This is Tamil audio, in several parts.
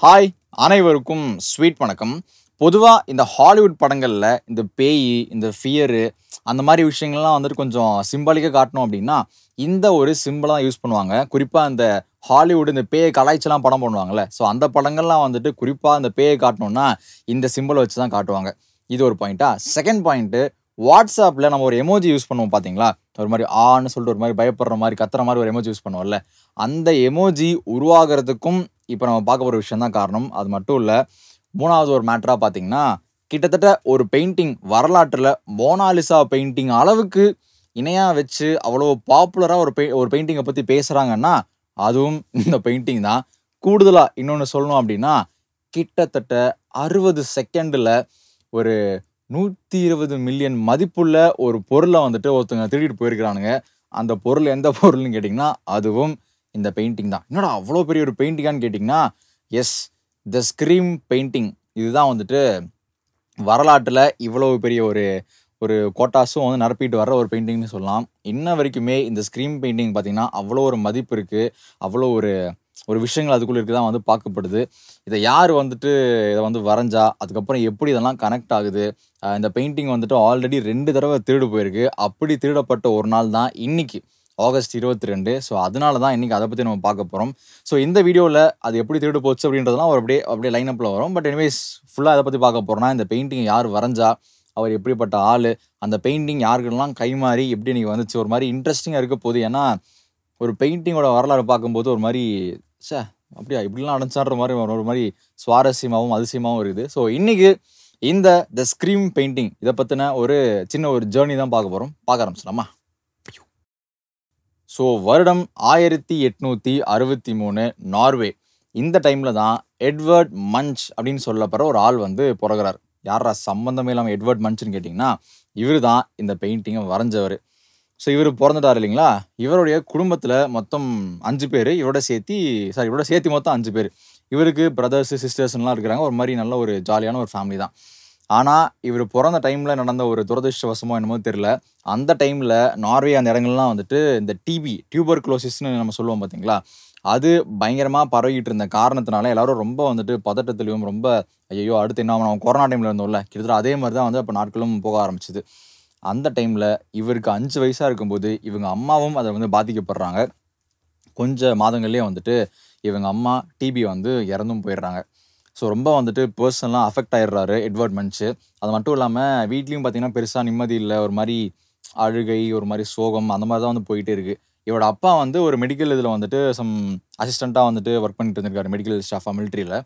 ஹாய் அனைவருக்கும் ஸ்வீட் வணக்கம். பொதுவாக இந்த ஹாலிவுட் படங்களில் இந்த பேய் இந்த ஃபியரு அந்த மாதிரி விஷயங்கள்லாம் வந்துட்டு கொஞ்சம் சிம்பாலிக்காக காட்டணும் அப்படின்னா இந்த ஒரு சிம்பிளாக யூஸ் பண்ணுவாங்க. குறிப்பாக இந்த ஹாலிவுட் இந்த பேயை கலாய்ச்சலாம் படம் பண்ணுவாங்கள்ல, ஸோ அந்த படங்கள்லாம் வந்துட்டு குறிப்பாக இந்த பேயை காட்டணும்னா இந்த சிம்பிளை வச்சு தான் காட்டுவாங்க. இது ஒரு பாயிண்ட்டா. செகண்ட் பாயிண்ட்டு, வாட்ஸ்அப்பில் நம்ம ஒரு எமோஜி யூஸ் பண்ணுவோம் பார்த்தீங்களா, ஒரு மாதிரி ஆன்னு சொல்லிட்டு ஒரு மாதிரி பயப்படுற மாதிரி கத்துற மாதிரி ஒரு எமோஜி யூஸ் பண்ணுவோம்ல, அந்த எமோஜி உருவாகிறதுக்கும் இப்போ நம்ம பார்க்க போகிற விஷயம் தான் காரணம். அது மட்டும் இல்லை, மூணாவது ஒரு மேட்டராக பார்த்தீங்கன்னா, கிட்டத்தட்ட ஒரு பெயிண்டிங் வரலாற்றில் மோனாலிசா பெயிண்டிங் அளவுக்கு இணையாக வச்சு அவ்வளோ பாப்புலராக ஒரு பெயிண்டிங்கை பற்றி பேசுகிறாங்கன்னா அதுவும் இந்த பெயிண்டிங் தான். கூடுதலாக இன்னொன்று சொல்லணும் அப்படின்னா, கிட்டத்தட்ட 60 செகண்டில் ஒரு 120 மில்லியன் மதிப்புள்ள ஒரு பொருளை வந்துட்டு ஒருத்தங்க திருடிட்டு போயிருக்கிறானுங்க. அந்த பொருள் எந்த பொருள்னு கேட்டிங்கன்னா அதுவும் இந்த பெயிண்டிங் தான். என்னடா அவ்வளோ பெரிய ஒரு பெயிண்டிங்கான்னு கேட்டிங்கன்னா, எஸ், த ஸ்க்ரீம் பெயிண்டிங். இதுதான் வந்துட்டு வரலாற்றில் இவ்வளோ பெரிய ஒரு ஒரு கோட்டாஸும் வந்து நிரப்பிட்டு வர்ற ஒரு பெயிண்டிங்னு சொல்லலாம். இன்ன வரைக்குமே இந்த ஸ்க்ரீம் பெயிண்டிங் பார்த்தீங்கன்னா அவ்வளோ ஒரு மதிப்பு இருக்குது, அவ்வளோ ஒரு ஒரு விஷயங்கள் அதுக்குள்ளே இருக்குது தான் வந்து பார்க்கப்படுது. இதை யார் வந்துட்டு இதை வந்து வரைஞ்சா, அதுக்கப்புறம் எப்படி இதெல்லாம் கனெக்ட் ஆகுது, இந்த பெயிண்டிங் வந்துட்டு ஆல்ரெடி 2 தடவை திருடு போயிருக்கு. அப்படி திருடப்பட்ட ஒரு நாள் தான் இன்னைக்கு ஆகஸ்ட் 22. ஸோ அதனால தான் இன்றைக்கி அதை பற்றி நம்ம பார்க்க போகிறோம். ஸோ இந்த வீடியோவில் அது எப்படி திருடு போச்சு அப்படின்றதுலாம் ஒரு அப்படியே லைனப்பில் வரும். பட் எனிவேஸ் ஃபுல்லாக அதை பற்றி பார்க்க போகிறோம்னா, இந்த பெயிண்டிங் யார் வரைஞ்சா, அவர் எப்படிப்பட்ட ஆள், அந்த பெயிண்டிங் யாருக்கெல்லாம் கைமாறி எப்படி இன்றைக்கி வந்துச்சு, ஒரு மாதிரி இன்ட்ரெஸ்டிங்காக இருக்க போகுது. ஏன்னா ஒரு பெயிண்டிங்கோட வரலாறு பார்க்கும்போது ஒரு மாதிரி அப்படியா இப்படிலாம் நடந்துச்சான்ற மாதிரி ஒரு மாதிரி சுவாரஸ்யமாகவும் அதிசயமாகவும் இருக்குது. ஸோ இன்றைக்கி இந்த த ஸ்க்ரீம் பெயிண்டிங் இதை பற்றின ஒரு சின்ன ஒரு ஜேர்னி தான் பார்க்க போகிறோம். பார்க்க ஆரம்பிச்சலாமா? ஸோ வருடம் 1863 நார்வே. இந்த டைமில் தான் எட்வர்ட் மன்ச் அப்படின்னு சொல்லப்படுற ஒரு ஆள் வந்து பிறகுறார். யாரா சம்மந்தமே இல்லாமல் எட்வர்ட் மன்ச்னு கேட்டிங்கன்னா, இவர் தான் இந்த பெயிண்டிங்கை வரைஞ்சவர். ஸோ இவர் பிறந்துட்டார் இல்லைங்களா. இவருடைய குடும்பத்தில் மொத்தம் 5 பேர். இவரோட சேர்த்தி மொத்தம் 5 பேர். இவருக்கு பிரதர்ஸு சிஸ்டர்ஸ்லாம் இருக்கிறாங்க. ஒரு மாதிரி நல்ல ஒரு ஜாலியான ஒரு ஃபேமிலி தான். ஆனால் இவர் பிறந்த டைமில் நடந்த ஒரு துரதிருஷ்டவசமோ என்னமோ தெரியல, அந்த டைமில் நார்வே அந்த இடங்கள்லாம் வந்துட்டு இந்த டியூபர்குலோசிஸ்னு நம்ம சொல்லுவோம் பார்த்தீங்களா, அது பயங்கரமாக பரவிக்கிட்டு இருந்த காரணத்தினால எல்லாரும் ரொம்ப வந்துட்டு பதட்டத்திலையும் ரொம்ப ஐயோ அடுத்து என்ன ஆகும், நம்ம கொரோனா டைமில் இருந்தோம்ல, கிட்டத்தட்ட அதே மாதிரி தான் வந்து அப்போ நாட்களும் போக ஆரம்பிச்சிது. அந்த டைமில் இவருக்கு 5 வயசாக இருக்கும்போது இவங்க அம்மாவும் அதை வந்து பாதிக்கப்படுறாங்க. கொஞ்சம் மாதங்கள்லேயே வந்துட்டு இவங்க அம்மா டிபி வந்து இறந்தும் போயிடுறாங்க. ஸோ ரொம்ப வந்துட்டு பர்சனலாக அஃபெக்ட் ஆகிடுறாரு எட்வர்ட் மன்ச்சு. அது மட்டும் இல்லாமல் வீட்லேயும் பார்த்தீங்கன்னா பெருசாக நிம்மதி இல்லை, ஒரு மாதிரி அழுகை, ஒரு மாதிரி சோகம் அந்த மாதிரி தான் வந்து போயிட்டே இருக்குது. இவரோட அப்பா வந்து ஒரு மெடிக்கல் இதில் வந்துட்டு அசிஸ்டண்ட்டாக வந்துட்டு ஒர்க் பண்ணிட்டு இருந்திருக்காரு, மெடிக்கல் ஸ்டாஃபாக மிலிட்ரியில்.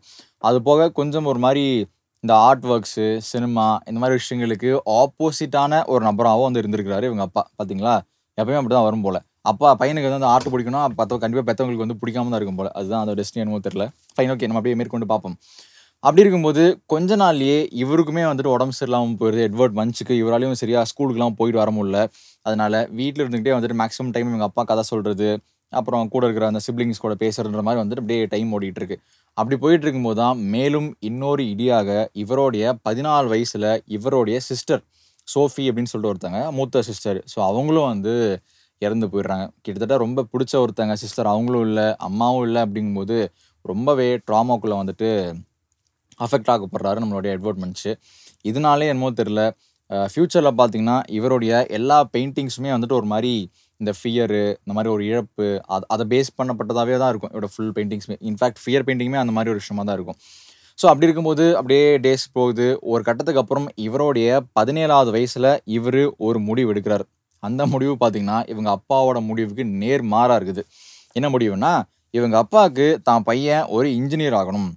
அது போக கொஞ்சம் ஒரு மாதிரி இந்த ஆர்ட் ஒர்க்ஸு, சினிமா இந்த மாதிரி விஷயங்களுக்கு ஆப்போசிட்டான ஒரு நபராகவும் வந்து இருந்திருக்கிறாரு இவங்க அப்பா. பார்த்தீங்களா, எப்பயுமே அப்படி தான் வரும் போல். அப்பா பையனுக்கு வந்து ஆர்ட் பிடிக்கணும், கண்டிப்பாக பெற்றவங்களுக்கு வந்து பிடிக்காம தான் இருக்கும் போல். அதுதான் அந்த டெஸ்டினி என்னமோ தெரியல. ஃபைன், ஓகே, நம்ம அப்படியே மேற்கொண்டு பார்ப்போம். அப்படி இருக்கும்போது கொஞ்ச நாள்லயே இவருக்குமே வந்துட்டு உடம்பு சரியில்லாமல் போயிடுது. எட்வர்ட் மன்ச்சுக்கு இவராலையும் சரியா ஸ்கூலுக்குலாம் போயிட்டு வர முடியல. அதனால வீட்டில் இருந்துக்கிட்டே வந்துட்டு மேக்ஸிமம் டைம் இவங்க அப்பா கதை சொல்கிறது, அப்புறம் கூட இருக்கிற அந்த சிப்ளிங்ஸ் கூட பேசுறதுன்ற மாதிரி வந்துட்டு அப்படியே டைம் ஓடிட்டு இருக்கு. அப்படி போயிட்டு இருக்கும்போது தான் மேலும் இன்னொரு இடியாக இவருடைய 14 வயசுல இவருடைய சிஸ்டர் சோஃபி அப்படின்னு சொல்லிட்டு ஒருத்தங்க, மூத்த சிஸ்டர். ஸோ அவங்களும் வந்து இறந்து போயிடுறாங்க. கிட்டத்தட்ட ரொம்ப பிடிச்ச ஒருத்தங்க சிஸ்டர், அவங்களும் இல்லை, அம்மாவும் இல்லை. அப்படிங்கும்போது ரொம்பவே ட்ராமாக்குள்ளே வந்துட்டு அஃபெக்ட் ஆகப்படுறாரு நம்மளுடைய எட்வர்ட் மன்ச்சு. இதனாலே என்னமோ தெரில, ஃப்யூச்சரில் பார்த்தீங்கன்னா இவருடைய எல்லா பெயிண்டிங்ஸுமே வந்துட்டு ஒரு மாதிரி இந்த ஃபியரு, இந்த மாதிரி ஒரு இழப்பு, அதை பேஸ் பண்ணப்பட்டதாகவே தான் இருக்கும் இவரோட ஃபுல் பெயிண்டிங்ஸுமே. இன்ஃபேக்ட் ஃபியர் பெயிண்டிங்குமே அந்த மாதிரி ஒரு விஷயமா தான் இருக்கும். ஸோ அப்படி இருக்கும்போது அப்படியே டேஸ் போகுது. ஒரு கட்டத்துக்கு அப்புறம் இவருடைய 17வது வயசில் இவர் ஒரு முடிவு எடுக்கிறார். அந்த முடிவு பார்த்தீங்கன்னா இவங்க அப்பாவோட முடிவுக்கு நேர்மாறாக இருக்குது. என்ன முடிவுன்னா, இவங்க அப்பாவுக்கு தான் பையன் ஒரு இன்ஜினியர் ஆகணும்.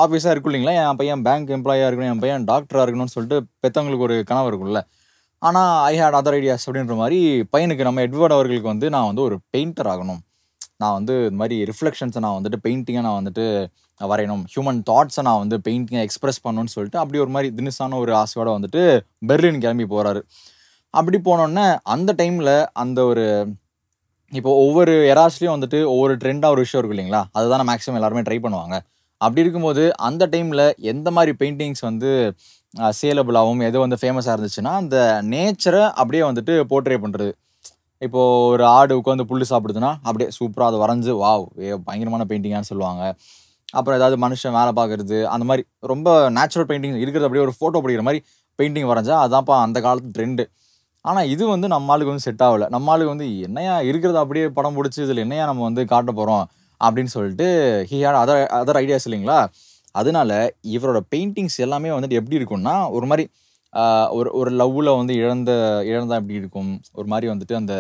ஆஃபீஸாக இருக்கும் இல்லைங்களா, என் பையன் பேங்க் எம்ப்ளாயாக இருக்கணும், என் பையன் டாக்டராக இருக்கணும்னு சொல்லிட்டு பெற்றவங்களுக்கு ஒரு கனவு இருக்கும்ல. ஆனால் ஐ ஹேட் அதர் ஐடியாஸ் அப்படின்ற மாதிரி பையனுக்கு, நம்ம எட்வர்ட் அவர்களுக்கு வந்து நான் வந்து ஒரு பெயிண்டர் ஆகணும், நான் வந்து இந்த மாதிரி ரிஃப்ளெக்ஷன்ஸை நான் வந்துட்டு பெயிண்டிங்காக நான் வந்துட்டு வரையணும், ஹியூமன் தாட்ஸை நான் வந்து பெயிண்டிங்கை எக்ஸ்பிரஸ் பண்ணணும்னு சொல்லிட்டு அப்படி ஒரு மாதிரி தினுசான ஒரு ஆசையோடு வந்துட்டு பெர்லின் கிளம்பி போகிறாரு. அப்படி போனோடனே அந்த டைமில் அந்த ஒரு இப்போ ஒவ்வொரு எராஸ்லேயும் வந்துட்டு ஒவ்வொரு ட்ரெண்டாக ஒரு விஷயம் இருக்கும் இல்லைங்களா, அதுதான் மேக்ஸிமம் எல்லாருமே ட்ரை பண்ணுவாங்க. அப்படி இருக்கும்போது அந்த டைமில் எந்த மாதிரி பெயிண்டிங்ஸ் வந்து சேலபிளாகவும் எது வந்து ஃபேமஸாக இருந்துச்சுன்னா, அந்த நேச்சரை அப்படியே வந்துட்டு போர்ட்ரே பண்ணுறது. இப்போது ஒரு ஆடு உட்காந்து புல் சாப்பிடுதுன்னா அப்படியே சூப்பராக அதை வரைஞ்சி வாவ் பயங்கரமான பெயிண்டிங்கான்னு சொல்லுவாங்க. அப்புறம் ஏதாவது மனுஷன் வேலை பார்க்குறது, அந்த மாரி ரொம்ப நேச்சுரல் பெயிண்டிங் இருக்கிறது அப்படியே ஒரு ஃபோட்டோ பிடிக்கிற மாரி பெயிண்டிங் வரைஞ்சா, அதான்ப்பா அந்த காலத்து ட்ரெண்டு. ஆனா இது வந்து நம்ம ஆளுக்கு வந்து செட் ஆவல. நம்ம ஆளுக்கு வந்து என்னய்யா இருக்கிறத அப்படியே படம் புடிச்சு, இதில என்னய்யா நம்ம வந்து காட்டப் போறோம் அப்படின்னு சொல்லிட்டு he had other other ideas இல்லைங்களா? அதனால இவரோட பெயிண்டிங்ஸ் எல்லாமே வந்துட்டு எப்படி இருக்கும்னா, ஒரு மாரி அ ஒரு ஒரு லவ்வுல வந்து இழந்தா எப்படி இருக்கும்? ஒரு மாரி வந்துட்டு அந்த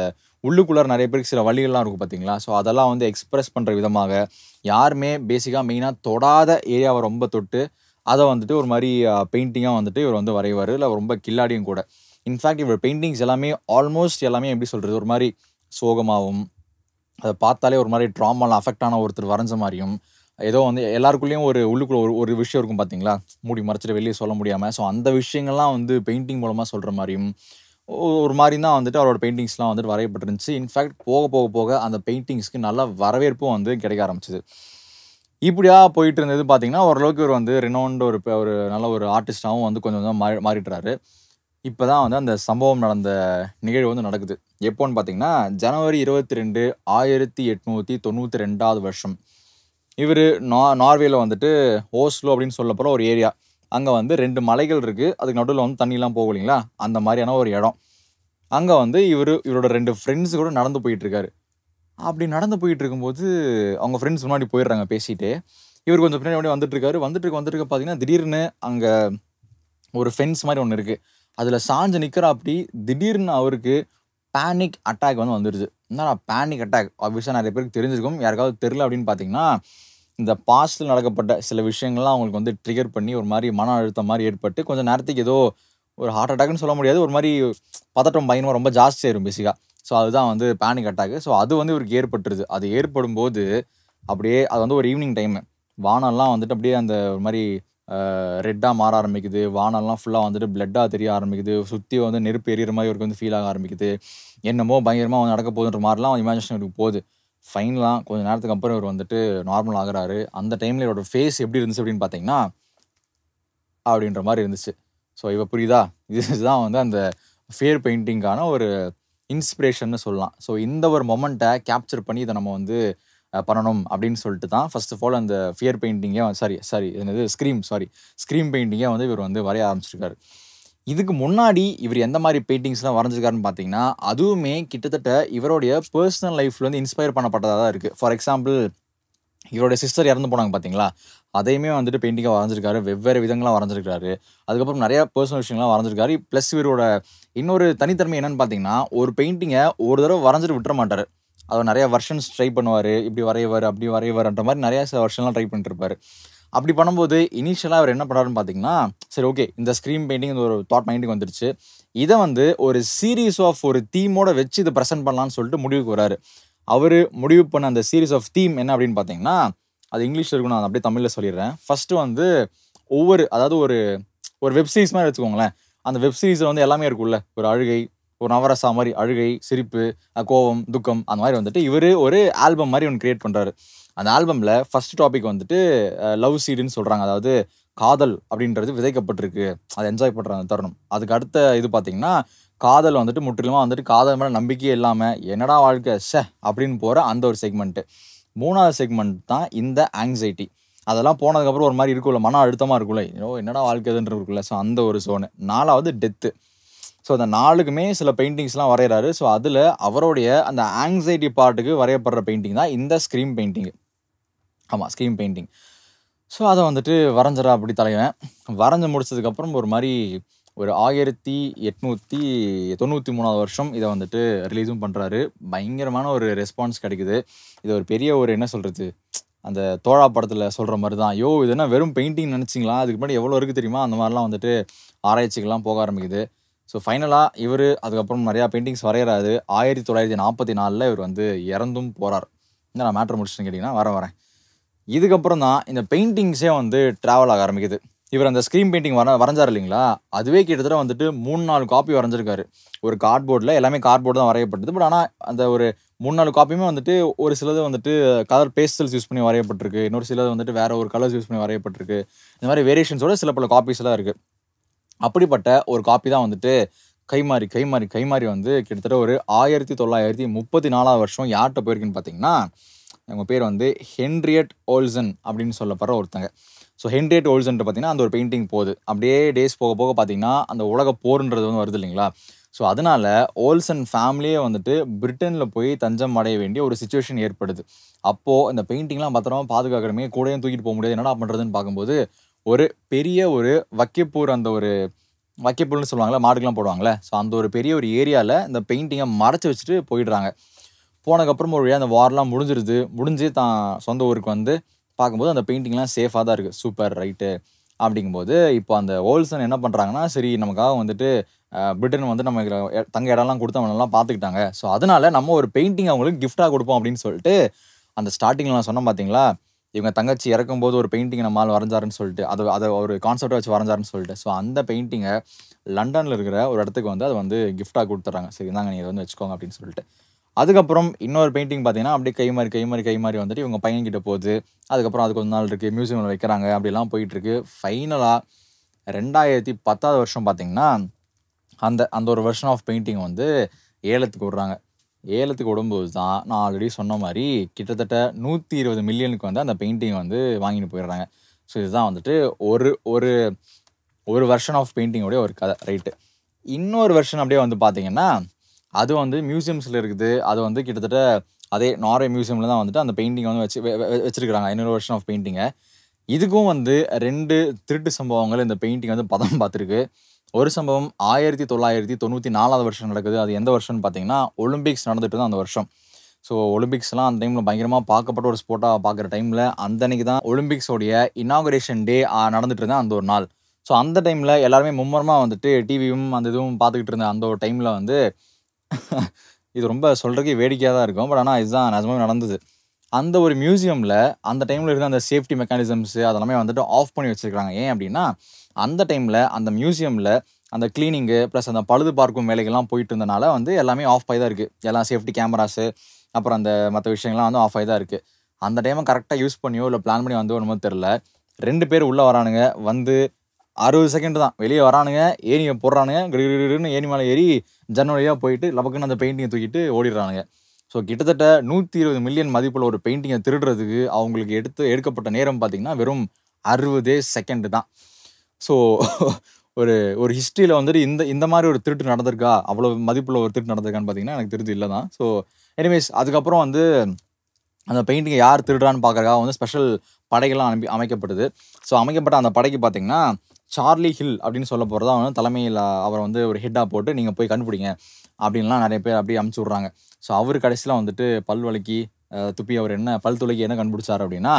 உள்ளுக்குள்ளார நெறைய பேருக்கு சில வலிகள்லாம் இருக்கும் பார்த்தீங்களா? ஸோ அதெல்லாம் வந்து எக்ஸ்பிரஸ் பண்ற விதமாக, யாருமே பேசிக்கா மெயினா தொடாத ஏரியாவ ரொம்ப தொட்டு, அத வந்துட்டு ஒரு மாரி பெயிண்டிங்கா வந்துட்டு இவர் வந்து வரைவாரு. இல்ல ரொம்ப கில்லாடியும் கூட. இன்ஃபாக்ட் இவர் பெயிண்டிங்ஸ் எல்லாமே ஆல்மோஸ்ட் எல்லாமே எப்படி சொல்றது? ஒரு மாரி சோகமாவும், அத பார்த்தாலே ஒரு மாரி ட்ராமால அஃபெக்ட் ஆன ஒருத்தர் வரைஞ்ச மாரியும், ஏதோ வந்து எல்லாருக்குள்ளயும் ஒரு உள்ளுக்குள்ள ஒரு ஒரு விஷயம் இருக்கும் பார்த்தீங்களா? மூடி மறைச்சுட்டு வெளிய சொல்ல முடியாம. ஸோ அந்த விஷயங்கள்லாம் வந்து பெயிண்டிங் மூலமா சொல்ற மாரியும், ஒரு மாரி தான் வந்துட்டு அவரோட பெயிண்டிங்ஸ்லாம் வந்துட்டு வரையப்பட்டிருந்துச்சு. இன்ஃபாக்ட் போக போக போக அந்த பெயிண்டிங்ஸ்க்கு நல்ல வரவேற்பும் வந்து கிடைக்க ஆரம்பிச்சது. இப்படியா போயிட்டு இருந்தது பார்த்தீங்கன்னா, ஓரளவுக்கு இவர் வந்து ரெனவுண்ட் ஒரு நல்ல ஒரு ஆர்டிஸ்ட்டாவும் வந்து கொஞ்சம் கொஞ்சமா மாறிட்டுறாரு. இப்ப தான் வந்து அந்த சம்பவம் நடந்த நிகழ்வு வந்து நடக்குது. எப்போன்னு பார்த்தீங்கன்னா, ஜனவரி 22, 1892வது வருஷம். இவரு நார்வேல வந்துட்டு ஓஸ்லோ அப்படின்னு சொல்லப்போற ஒரு ஏரியா. அங்க வந்து 2 மலைகள் இருக்கு. அதுக்கு நடுவுல வந்து தண்ணிலாம் போகும் இல்லைங்களா? அந்த மாரியான ஒரு இடம். அங்க வந்து இவரோட 2 ஃப்ரெண்ட்ஸ் கூட நடந்து போயிட்டுருக்காரு. அப்படி நடந்து போயிட்டுருக்கும்போது, அவங்க ஃப்ரெண்ட்ஸ் முன்னாடி போயிடுறாங்க பேசிட்டே. இவரு கொஞ்சம் பின்னாடி அப்படியே வந்துட்டுருக்காரு. வந்துட்டு இருக்க பார்த்தீங்கன்னா, திடீர்னு அங்க ஒரு ஃபென்ஸ் மாரி ஒண்ணு இருக்கு. அதுல சாஞ்சு நிக்கிறாப்படி, திடீர்னு அவருக்கு பேனிக் அட்டாக் வந்து வந்துருது. என்னடா பேனிக் அட்டாக்? ஆப்வியஸா நெறைய பேருக்கு தெரிஞ்சிருக்கும். யாருக்காவது தெரியல அப்படின்னு பார்த்தீங்கன்னா, இந்த பாஸ்ட்ல நடக்கப்பட்ட சில விஷயங்கள்லாம் அவங்களுக்கு வந்து ட்ரிகர் பண்ணி ஒரு மாரி மன அழுத்தம் மாரி ஏற்பட்டு, கொஞ்சம் நேரத்துக்கு ஏதோ ஒரு ஹார்ட் அட்டாக்ன்னு சொல்ல முடியாது. ஒரு மாரி பதட்டம், பயங்கரமா ரொம்ப ஜாஸ்தியாயிரும் பேசிக்கா. ஸோ அதுதான் வந்து பேனிக் அட்டாக். ஸோ அது வந்து இவருக்கு ஏற்பட்டுருது. அது ஏற்படும்போது, அப்படியே அது வந்து ஒரு ஈவினிங் டைமு. வானம்லாம் வந்துட்டு அப்படியே அந்த ஒரு மாரி ரெட்டா மாற ஆரம்பிக்குது. வானம்லாம் ஃபுல்லா வந்துட்டு பிளட்டா தெரிய ஆரம்பிக்குது. சுத்தி வந்து நெருப்பு எரியிற மாரி இவருக்கு வந்து ஃபீல் ஆக ஆரம்பிக்குது. என்னமோ பயங்கரமா வந்து நடக்க போகுதுன்ற மாரிலாம் இமேஜினேஷன் இவருக்கு போகுது. ஃபைனலா கொஞ்ச நேரத்துக்கு அப்புறம் இவர் வந்துட்டு நார்மல் ஆகுறாரு. அந்த டைம்ல இவரோட ஃபேஸ் எப்படி இருந்துச்சு அப்படின்னு பார்த்தீங்கன்னா, அப்படின்ற மாரி இருந்துச்சு. ஸோ இப்ப புரியுதா? இதுதான் வந்து அந்த ஃபியர் பெயிண்டிங்கான ஒரு இன்ஸ்பிரேஷன்னு சொல்லலாம். ஸோ இந்த ஒரு மொமெண்ட்ட கேப்சர் பண்ணி இத நம்ம வந்து பண்ணணும் அப்படின்னு சொல்லிட்டு தான் ஃபர்ஸ்ட் ஆஃப் ஆல் அந்த ஃபியர் பெயிண்டிங்கே சாரி சாரி என்னது ஸ்க்ரீம் பெயிண்டிங்கே வந்து இவர் வந்து வரைய ஆரம்பிச்சிருக்காரு. இதுக்கு முன்னாடி இவர் எந்த மாரி பெயிண்டிங்ஸ்லாம் வரைஞ்சிருக்காருன்னு பார்த்தீங்கன்னா, அதுவுமே கிட்டத்தட்ட இவருடைய பெர்சனல் லைஃப்ல இருந்து இன்ஸ்பயர் பண்ணப்பட்டதா தான் இருக்கு. ஃபார் எக்ஸாம்பிள் இவருடைய சிஸ்டர் இறந்து போனாங்க பார்த்தீங்களா? அதையுமே வந்துட்டு பெயிண்டிங்கா வரைஞ்சிருக்காரு. வெவ்வேறு விதங்களா வரைஞ்சிருக்காரு. அதுக்கப்புறம் நெறைய பெர்சனல் விஷயங்கள்லாம் வரைஞ்சிருக்காரு. பிளஸ் இவரோட இன்னொரு தனித்தன்மை என்னன்னு பார்த்தீங்கன்னா, ஒரு பெயிண்டிங்க ஒரு தடவ வரைஞ்சிட்டு விட்டுற மாட்டாரு. அத நெறைய வெர்ஷன்ஸ் ட்ரை பண்ணுவாரு. இப்படி வரைவாரு, அப்படி வரைவாருன்ற மாரி நெறைய வெர்ஷன்லாம் ட்ரை பண்ணிட்டு இருப்பாரு. அப்படி பண்ணும்போது இனிஷியலா அவர் என்ன பண்ணாருன்னு பார்த்தீங்கன்னா, சரி ஓகே இந்த ஸ்க்ரீன் பெயிண்டிங் ஒரு தாட் மைண்டுக்கு வந்துருச்சு. இத வந்து ஒரு சீரிஸ் ஆஃப் ஒரு தீமோட வச்சு இத பிரசன்ட் பண்ணலான்னு சொல்லிட்டு முடிவுக்கு வராரு. அவரு முடிவு பண்ண அந்த சீரிஸ் ஆஃப் தீம் என்ன அப்படின்னு பார்த்தீங்கன்னா, அது இங்கிலீஷ்ல இருக்கும். நான் அப்படியே தமிழ்ல சொல்லிடுறேன். ஃபர்ஸ்ட் வந்து அதாவது ஒரு ஒரு வெப் சீரிஸ் மாரி வச்சுக்கோங்களேன். அந்த வெப் சீரிஸ்ல வந்து எல்லாமே இருக்கும்ல. ஒரு அழுகை, ஒரு நவரசா மாரி அழுகை, சிரிப்பு, கோவம், துக்கம் அந்த மாரி வந்துட்டு இவரு ஒரு ஆல்பம் மாரி ஒண்ணு கிரியேட் பண்றாரு. அந்த ஆல்பம்ல ஃபர்ஸ்ட் டாபிக் வந்துட்டு லவ் சீடுன்னு சொல்றாங்க. அதாவது காதல் அப்படின்றது விதைக்கப்பட்டிருக்கு. அத என்ஜாய் பண்ற அந்த தருணம். அதுக்கு அடுத்த இது பார்த்தீங்கன்னா, காதல் வந்துட்டு முற்றிலுமா வந்துட்டு காதல் மேல நம்பிக்கையே இல்லாம, "என்னடா வாழ்க்கை! அப்படின்னு போற அந்த ஒரு செக்மெண்ட். 3வது செக்மெண்ட் தான் இந்த ஆங்ஸைட்டி. அதெல்லாம் போனதுக்கப்புறம் ஒரு மாரி இருக்கும்ல, மன அழுத்தமா இருக்கும்ல. ஐயோ! என்னடா வாழ்க்கை இதுன்னு இருக்குல்ல. ஸோ அந்த ஒரு ஜோனு. 4வது டெத்து. ஸோ அந்த 4க்குமே சில பெயிண்டிங்ஸ்லாம் வரையறாரு. ஸோ அதுல அவருடைய அந்த ஆங்ஸைட்டி பார்ட்டுக்கு வரையப்படுற பெயிண்டிங் தான் இந்த ஸ்க்ரீம் பெயிண்டிங். ஆமா, ஸ்க்ரீம் பெயிண்டிங். ஸோ அத வந்துட்டு வரைஞ்சறாப்படி தலைவன். வரைஞ்சு முடிச்சதுக்கப்புறம் ஒரு மாரி ஒரு 1893வது வருஷம் இத வந்துட்டு ரிலீஸும் பண்றாரு. பயங்கரமான ஒரு ரெஸ்பான்ஸ் கிடைக்குது. இது ஒரு பெரிய ஒரு என்ன சொல்றது? அந்த தோழா படத்துல சொல்ற மாரி தான். "யோவ்! இது என்ன வெறும் பெயிண்டிங் நெனச்சீங்களா? அதுக்கு முன்னாடி எவ்வளோ இருக்கு தெரியுமா?" அந்த மாரிலாம் வந்துட்டு ஆராய்ச்சிகள்லாம் போக ஆரம்பிக்குது. ஸோ ஃபைனலா இவரு அதுக்கப்புறம் நெறையா பெயிண்டிங்ஸ் வரையறாரு. 1944ல இவர் வந்து இறந்தும் போறார். என்னடா மேட்டர் முடிச்சுட்டேன்னு கேட்டீங்கன்னா, வரேன். இதுக்கப்புறம் தான் இந்த பெயிண்டிங்ஸே வந்து ட்ராவல் ஆக ஆரம்பிக்குது. இவர் அந்த ஸ்க்ரீன் பெயிண்டிங் வரைஞ்சாரு இல்லைங்களா? அதுவே கிட்டத்தட்ட வந்துட்டு 3, 4 காப்பி வரைஞ்சிருக்காரு. ஒரு கார்ட்போர்ட்ல எல்லாமே கார்ட்போர்டு தான் வரையப்பட்டது. பட் ஆனா அந்த ஒரு 3, 4 காப்பியுமே வந்துட்டு ஒரு சிலது வந்துட்டு கலர் பேஸ்டல்ஸ் யூஸ் பண்ணி வரையப்பட்டிருக்கு. இன்னொரு சிலது வந்துட்டு வேற ஒரு கலர்ஸ் யூஸ் பண்ணி வரையப்பட்டிருக்கு. இந்த மாரி வேரியேஷன்ஸோட சில பல காப்பீஸ்லாம் இருக்கு. அப்படிப்பட்ட ஒரு காப்பி தான் வந்துட்டு கைமாறி வந்து கிட்டத்தட்ட ஒரு 1934வது வருஷம் யார்ட்ட போயிருக்குன்னு பார்த்தீங்கன்னா, அவங்க பேர் வந்து ஹென்ரியட் ஓல்சன் அப்படின்னு சொல்லப்படுற ஒருத்தங்க. ஸோ ஹென்ரியட் ஓல்சன்ட்டு பார்த்தீங்கன்னா அந்த ஒரு பெயிண்டிங் போகுது. அப்படியே டேஸ் போக போக பார்த்தீங்கன்னா அந்த உலக போருன்றது வந்து வருது இல்லைங்களா? ஸோ அதனால ஓல்சன் ஃபேமிலியே வந்துட்டு பிரிட்டனில் போய் தஞ்சம் அடைய வேண்டிய ஒரு சுச்சுவேஷன் ஏற்படுது. அப்போது இந்த பெயிண்டிங்லாம் பத்திரமா பாதுகாக்கணுமே, கூடயும் தூக்கிட்டு போக முடியாது, என்னடா பண்ணுறதுன்னு பார்க்கும்போது ஒரு பெரிய ஒரு வக்கிப்பூர், அந்த ஒரு வக்கிப்புல்னு சொல்லுவாங்கல்ல, மாடுக்கெல்லாம் போடுவாங்கல்ல, ஸோ அந்த ஒரு பெரிய ஒரு ஏரியாவில் இந்த பெயிண்டிங்கை மறைச்சி வச்சுட்டு போயிடுறாங்க. போனதுக்கப்புறம் ஒரு வழியாக அந்த வார்லாம் முடிஞ்சிருது. முடிஞ்சு தான் சொந்த ஊருக்கு வந்து பார்க்கும்போது அந்த பெயிண்டிங்லாம் சேஃபாக தான் இருக்குது. Super right. அப்படிங்கும்போது இப்போ அந்த ஓல்சன் என்ன பண்ணுறாங்கன்னா, சரி நமக்காக வந்துட்டு பிரிட்டன் வந்து நம்ம தங்க இடம்லாம் கொடுத்து அவங்க நல்லா பார்த்துக்கிட்டாங்க. ஸோ அதனால நம்ம ஒரு பெயிண்டிங் அவங்களுக்கு கிஃப்டாக கொடுப்போம் அப்படின்னு சொல்லிட்டு, அந்த ஸ்டார்டிங்கில் நான் சொன்னேன் பார்த்தீங்களா, இவங்க தங்கச்சி இறக்கும்போது ஒரு பெயிண்டிங் நம்ம ஆள் வரைஞ்சாருன்னு சொல்லிட்டு, அதை ஒரு கான்செப்டாக வச்சு வரைஞ்சாருன்னு சொல்லிட்டு, ஸோ அந்த பெயிண்டிங்கை லண்டனில் இருக்கிற ஒரு இடத்துக்கு வந்து அதை வந்து கிஃப்டாக கொடுத்துட்றாங்க. சரி இந்தாங்க நீங்கள் வந்து வச்சுக்கோங்க அப்படின்னு சொல்லிட்டு. அதுக்கப்புறம் இன்னொரு பெயிண்டிங் பார்த்தீங்கன்னா, அப்படியே கை மாறி வந்துட்டு இவங்க பையன்கிட்ட போகுது. அதுக்கப்புறம் அது கொஞ்ச நாள் இருக்குது, மியூசியமில் வைக்கிறாங்க, அப்படிலாம் போயிட்டுருக்கு. ஃபைனலாக 2010 வருஷம் பார்த்தீங்கன்னா, அந்த அந்த ஒரு வெர்ஷன் ஆஃப் பெயிண்டிங் வந்து ஏலத்துக்கு விடுறாங்க. ஏலத்துக்கு விடும்போது தான் நான் ஆல்ரெடி சொன்ன மாதிரி கிட்டத்தட்ட 120 மில்லியனுக்கு வந்து அந்த பெயிண்டிங் வந்து வாங்கிட்டு போயிடுறாங்க. ஸோ இதுதான் வந்துட்டு ஒரு ஒரு ஒரு வெர்ஷன் ஆஃப் பெயிண்டிங்கோடைய ஒரு கதை ரைட்டு. இன்னொரு வெர்ஷன் அப்படியே வந்து பார்த்தீங்கன்னா, அது வந்து மியூசியம்ஸில் இருக்குது. அது வந்து கிட்டத்தட்ட அதே நார்வே மியூசியமில் தான் வந்துட்டு அந்த பெயிண்டிங் வந்து வச்சிருக்கிறாங்க. இன்னொரு வெர்ஷன் ஆஃப் பெயிண்டிங்கை. இதுக்கும் வந்து 2 திருட்டு சம்பவங்கள் இந்த பெயிண்டிங் வந்து பதம் பார்த்துருக்கு. ஒரு சம்பவம் 1994 வருஷம் நடக்குது. அது எந்த வருஷம்னு பார்த்தீங்கன்னா, ஒலிம்பிக்ஸ் நடந்துட்டு இருந்த அந்த வருஷம். ஸோ ஒலிம்பிக்ஸ்லாம் அந்த டைமில் பயங்கரமாக பார்க்கப்பட்ட ஒரு ஸ்போர்ட்டாக பார்க்குற டைமில் அந்த அன்னைக்கு தான் ஒலிம்பிக்ஸோடைய இனாகுரேஷன் டே நடந்துட்டு இருந்த அந்த ஒரு நாள். ஸோ அந்த டைமில் எல்லாருமே மும்மரமாக வந்துட்டு டிவியும் அந்த இதுவும் பார்த்துக்கிட்டு இருந்த அந்த ஒரு டைமில் வந்து இது ரொம்ப சொல்கிறதுக்கே வேடிக்கையாக தான் இருக்கும். பட் ஆனால் இதுதான் நிஜமாவே நடந்தது. அந்த ஒரு மியூசியமில் அந்த டைமில் இருந்த அந்த சேஃப்டி மெக்கானிசம்ஸு அதெல்லாமே வந்துட்டு ஆஃப் பண்ணி வச்சுருக்காங்க. ஏன் அப்படின்னா, அந்த டைமில் அந்த மியூசியமில் அந்த கிளீனிங்கு ப்ளஸ் அந்த பழுது பார்க்கும் வேலைகள்லாம் போயிட்டு இருந்தனால வந்து எல்லாமே ஆஃப் ஆகி தான் இருக்குது. எல்லாம் சேஃப்டி கேமராஸு அப்புறம் அந்த மற்ற விஷயங்கள்லாம் வந்து ஆஃப் ஆகி தான் இருக்குது. அந்த டைமை கரெக்டாக யூஸ் பண்ணியோ இல்லை பிளான் பண்ணி வந்தோ என்னமோ தெரில. 2 பேர் உள்ளே வரானுங்க. வந்து 60 செகண்ட் தான். வெளியே வரானுங்க, ஏணியை போடுறானுங்க, கிடுகிடுன்னு ஏணி மேலே ஏறி ஜன்னல் வழியாக போயிட்டு லபக்குன்னு அந்த பெயிண்டிங்கை தூக்கிட்டு ஓடிடுறானுங்க. ஸோ கிட்டத்தட்ட 120 மில்லியன் மதிப்புள்ள ஒரு பெயிண்டிங்கை திருடுறதுக்கு அவங்களுக்கு எடுக்கப்பட்ட நேரம் பார்த்தீங்கன்னா, வெறும் 60 செகண்ட் தான். ஸோ ஒரு ஒரு ஹிஸ்ட்ரியில் வந்துட்டு இந்த இந்த மாதிரி ஒரு திருட்டு நடந்திருக்கா? அவ்வளோ மதிப்புள்ள ஒரு திருட்டு நடந்திருக்கான்னு பார்த்தீங்கன்னா, எனக்கு தெரிஞ்சு இல்லை தான். ஸோ எனிவேஸ் அதுக்கப்புறம் வந்து அந்த பெயிண்டிங்கை யார் திருடுறான்னு பார்க்கறதுக்காக வந்து ஸ்பெஷல் படைகள்லாம் அமைக்கப்படுது. ஸோ அமைக்கப்பட்ட அந்த படைக்கு பார்த்தீங்கன்னா, சார்லி ஹில் அப்படின்னு சொல்ல போகிறதா வந்து தலைமையில் அவரை வந்து ஒரு ஹெட்டாக போட்டு நீங்கள் போய் கண்டுபிடிங்க அப்படின்லாம் நிறைய பேர் அப்படியே அமுச்சு விட்றாங்க. ஸோ அவர் கடைசியில் வந்துட்டு பல் வலிக்கி துப்பி அவர் என்ன பல் துளைக்கி என்ன கண்டுபிடிச்சார் அப்படின்னா,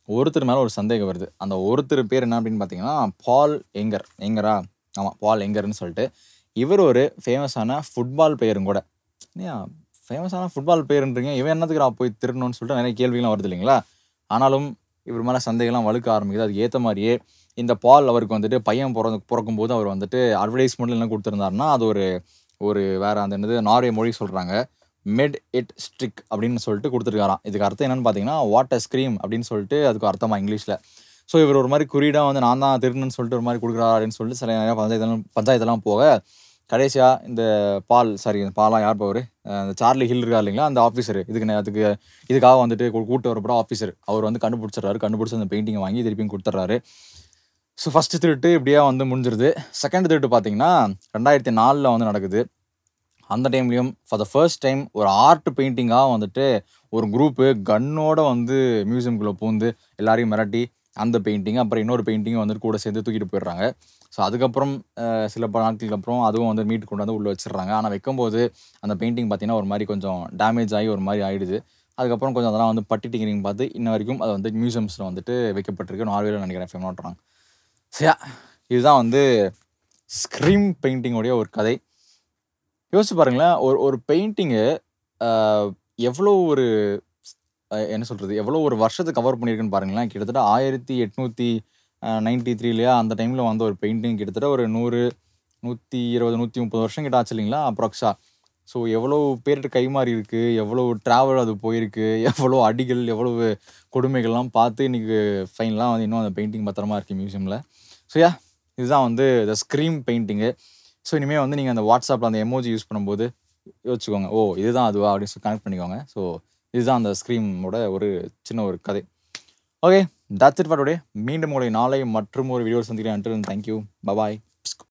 ஒருத்தர் மேலே ஒரு சந்தேகம் வருது. அந்த ஒருத்தர் பேர் என்ன அப்படின்னு பார்த்தீங்கன்னா, பால் எங்கரா? ஆமாம், பால் எங்கர்ன்னு சொல்லிட்டு. இவர் ஒரு ஃபேமஸான ஃபுட்பால் பிளேயரும் கூட. ஏன் ஃபேமஸான ஃபுட்பால் பிளேயர்ன்றீங்க, இவன் என்னத்துக்குடா போய் திருடணும்னு சொல்லிட்டு நிறைய கேள்விகள்லாம் வருது இல்லைங்களா? ஆனாலும் இவர் மேலே சந்தேகம்லாம் வலுக்க ஆரம்பிக்குது. அதுக்கு ஏற்ற மாதிரியே இந்த பால் அவருக்கு வந்துட்டு பையன் பிறக்கும்போது அவர் வந்துட்டு அட்வர்டைஸ்மெண்ட்டில் என்ன கொடுத்துருந்தாருன்னா, அது ஒரு ஒரு வேறு அந்த என்னது நார்வே மொழி சொல்கிறாங்க. மெட் இட் ஸ்ட்ரிக் அப்படின்னு சொல்லிட்டு கொடுத்துருக்காராம். இதுக்கு அர்த்தம் என்னன்னு பார்த்தீங்கன்னா, வாட் அ ஸ்க்ரீம் அப்படின்னு சொல்லிட்டு அதுக்கு அர்த்தமா இங்கிலீஷில். ஸோ இவர் ஒரு மாதிரி குறியீடாக வந்து நான் தான் திருடணுன்னு சொல்லிட்டு ஒரு மாதிரி கொடுக்குறாரு அப்படின்னு சொல்லிட்டு சில நிறையா பஞ்சாயத்தெல்லாம் போக கடைசியாக இந்த பாலாம் யார் பவர் இந்த சார்லி ஹில் இருக்கார் இல்லைங்களா, அந்த ஆஃபீஸர் இதுக்காக வந்துட்டு கூட்டு வரப்பட ஆஃபீஸர் அவர் வந்து கண்டுபிடிச்சி அந்த பெயிண்டிங்கை வாங்கி திருப்பியும் கொடுத்துட்றாரு. ஸோ ஃபஸ்ட்டு திருட்டு இப்படியா வந்து முடிஞ்சிருது. செகண்ட் திருட்டு பார்த்தீங்கன்னா 2004 வந்து நடக்குது. அந்த டைம்லேயும் ஃபார் த ஃபர்ஸ்ட் டைம் ஒரு ஆர்ட் பெயிண்டிங்காக வந்துட்டு ஒரு குரூப்பு கன்னோட வந்து மியூசியம்குள்ளே பூந்து எல்லாரையும் மிரட்டி அந்த பெயிண்டிங் அப்புறம் இன்னொரு பெயிண்டிங்கும் வந்துட்டு கூட சேர்ந்து தூக்கிட்டு போயிடுறாங்க. ஸோ அதுக்கப்புறம் சில பல நாட்களுக்கு அப்புறம் அதுவும் வந்து மீட்டு கொண்டு வந்து உள்ளே வச்சிடுறாங்க. ஆனால் வைக்கும்போது அந்த பெயிண்டிங் பார்த்தீங்கன்னா ஒரு மாதிரி கொஞ்சம் டேமேஜ் ஆகி ஒரு மாதிரி ஆகிடுது. அதுக்கப்புறம் கொஞ்சம் அதெல்லாம் வந்து பட்டி டிங்கரிங் பார்த்து இன்ன வரைக்கும் அது வந்து மியூசியம்ஸில் வந்துட்டு வைக்கப்பட்டிருக்கு. நார்வேல நினைக்கிறேன், இஃப் ஐம் நாட் ராங். சரியா, இதுதான் வந்து ஸ்க்ரீம் பெயிண்டிங்கோடைய ஒரு கதை. யோசிச்சு பாருங்களேன், ஒரு ஒரு பெயிண்டிங்கு எவ்வளோ ஒரு என்ன சொல்கிறது, எவ்வளோ ஒரு வருஷத்தை கவர் பண்ணியிருக்குன்னு பாருங்களேன். கிட்டத்தட்ட 1893 அந்த டைமில் வந்த ஒரு பெயிண்டிங் கிட்டத்தட்ட ஒரு 100, 120, 130 வருஷம் கிட்ட ஆச்சு இல்லைங்களா அப்ராக்ஸா. ஸோ எவ்வளோ பேர்கிட்ட கைமாறி இருக்குது, எவ்வளோ ட்ராவல் அது போயிருக்கு, எவ்வளோ அடிகள், எவ்வளவு கொடுமைகள்லாம் பார்த்து இன்றைக்கி ஃபைனலாக வந்து இன்னும் அந்த பெயிண்டிங் பத்திரமா இருக்குது மியூசியமில். ஸோ இதுதான் வந்து த ஸ்க்ரீம் பெயிண்டிங்கு. ஸோ இனிமேல் வந்து நீங்கள் அந்த வாட்ஸ்அப்பில் அந்த எமோஜி யூஸ் பண்ணும்போது யோசிச்சுக்கோங்க, ஓ இதுதான் அதுவா அப்படின்னு சொல்லி கனெக்ட் பண்ணிக்கோங்க. ஸோ இதுதான் அந்த ஸ்க்ரீமோட ஒரு சின்ன ஒரு கதை. Okay, that's it for today. மீண்டும் உங்களை நாளை மற்றும் ஒரு வீடியோ சந்திக்கிறேன். Until then thank you. Bye bye.